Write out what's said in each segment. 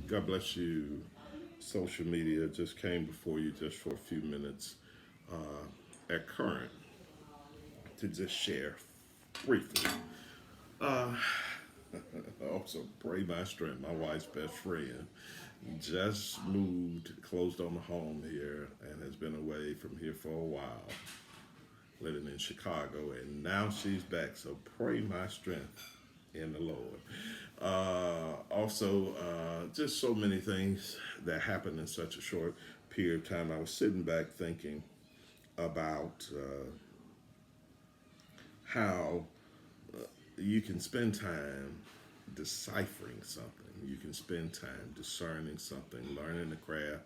God bless you. Social media just came before you just for a few minutes at current to just share briefly. Uh, Also, pray my strength. My wife's best friend just moved, closed on the home here, and has been away from here for a while, living in Chicago, and now she's back. So pray my strength in the Lord. Just so many things that happened in such a short period of time. I was sitting back thinking about how you can spend time deciphering something. You can spend time discerning something, learning the craft,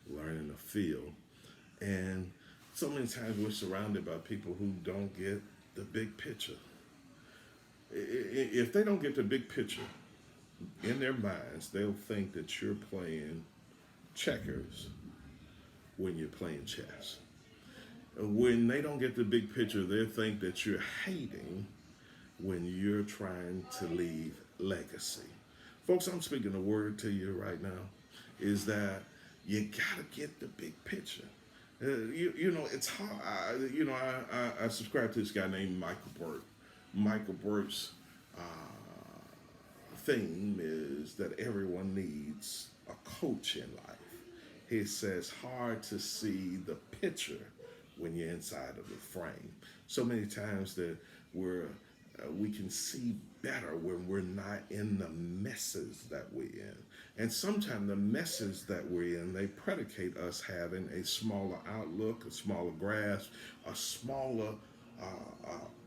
learning the field. And so many times we're surrounded by people who don't get the big picture. If they don't get the big picture in their minds, they'll think that you're playing checkers when you're playing chess. When they don't get the big picture, they'll think that you're hating when you're trying to leave legacy. Folks, I'm speaking a word to you right now is that you got to get the big picture. It's hard. I subscribe to this guy named Michael Burt. Michael Burt's theme is that everyone needs a coach in life. He says, hard to see the picture when you're inside of the frame. So many times that we can see better when we're not in the messes that we're in. And sometimes the messes that we're in, they predicate us having a smaller outlook, a smaller grasp, a smaller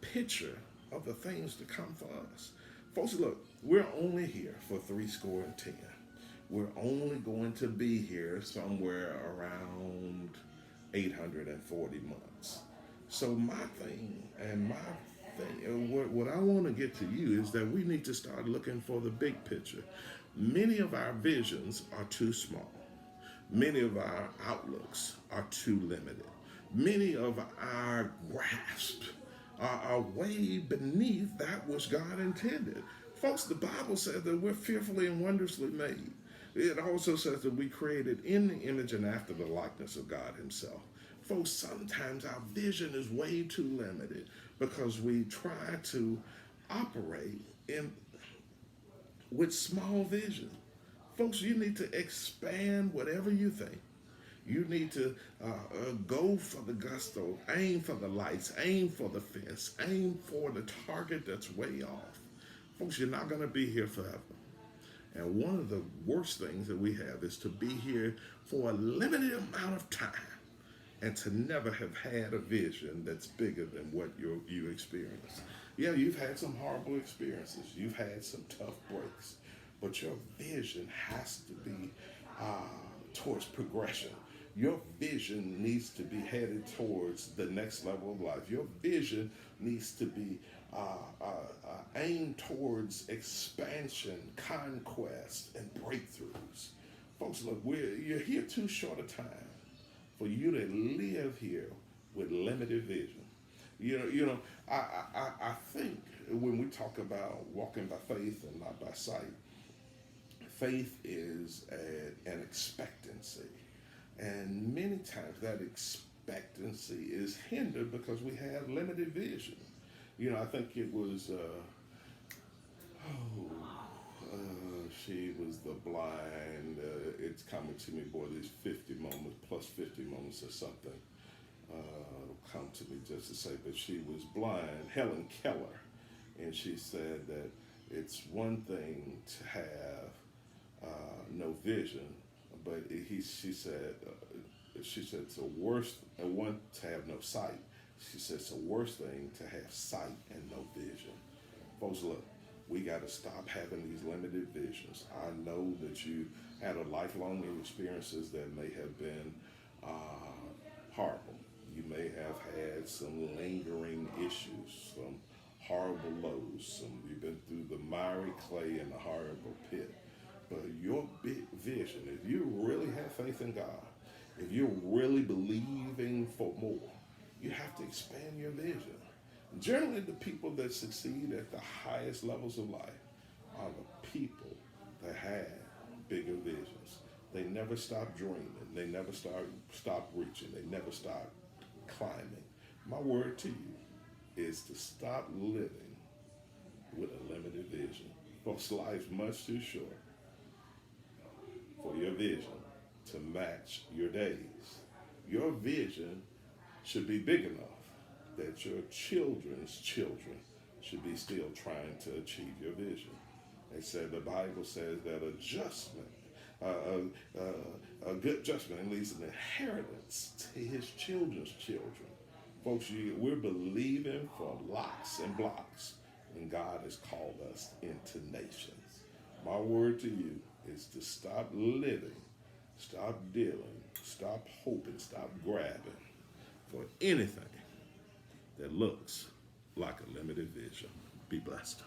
picture of the things to come for us. Folks, look, we're only here for 70. We're only going to be here somewhere around 840 months. So my thing and my what I want to get to you is that we need to start looking for the big picture. Many of our visions are too small. Many of our outlooks are too limited. Many of our grasps are way beneath that which God intended. Folks, the Bible says that we're fearfully and wondrously made. It also says that we created in the image and after the likeness of God Himself. Folks, sometimes our vision is way too limited because we try to operate in with small vision. Folks, you need to expand whatever you think. You need to go for the gusto, aim for the lights, aim for the fence, aim for the target that's way off. Folks, you're not going to be here forever. And one of the worst things that we have is to be here for a limited amount of time and to never have had a vision that's bigger than what you experienced. Yeah, you've had some horrible experiences. You've had some tough breaks. But your vision has to be towards progression. Your vision needs to be headed towards the next level of life. Your vision needs to be aimed towards expansion, conquest, and breakthroughs. Folks, look, you're here too short a time for you to live here with limited vision. I think when we talk about walking by faith and not by sight, faith is an expectancy. And many times that expectancy is hindered because we have limited vision. I think it was, she was the blind. It's coming to me, boy, these 50 moments, plus 50 moments or something. Come to me just to say, but she was blind, Helen Keller, and she said that it's one thing to have no vision, but she said it's a worse one to have no sight. She said it's a worse thing to have sight and no vision. Folks, look, we got to stop having these limited visions. I know that you had a lifelong experiences that may have been horrible. You may have had some lingering issues, some horrible lows. You've been through the miry clay and the horrible pit. But your big vision, if you really have faith in God, if you're really believing for more, you have to expand your vision. Generally, the people that succeed at the highest levels of life are the people that have bigger vision. never stop dreaming. They never stop reaching. They never stop climbing. My word to you is to stop living with a limited vision. Folks, life's much too short for your vision to match your days. Your vision should be big enough that your children's children should be still trying to achieve your vision. They said the Bible says that a good judgment leaves an inheritance to his children's children. Folks, we're believing for locks and blocks when God has called us into nations. My word to you is to stop living, stop dealing, stop hoping, stop grabbing for anything that looks like a limited vision. Be blessed.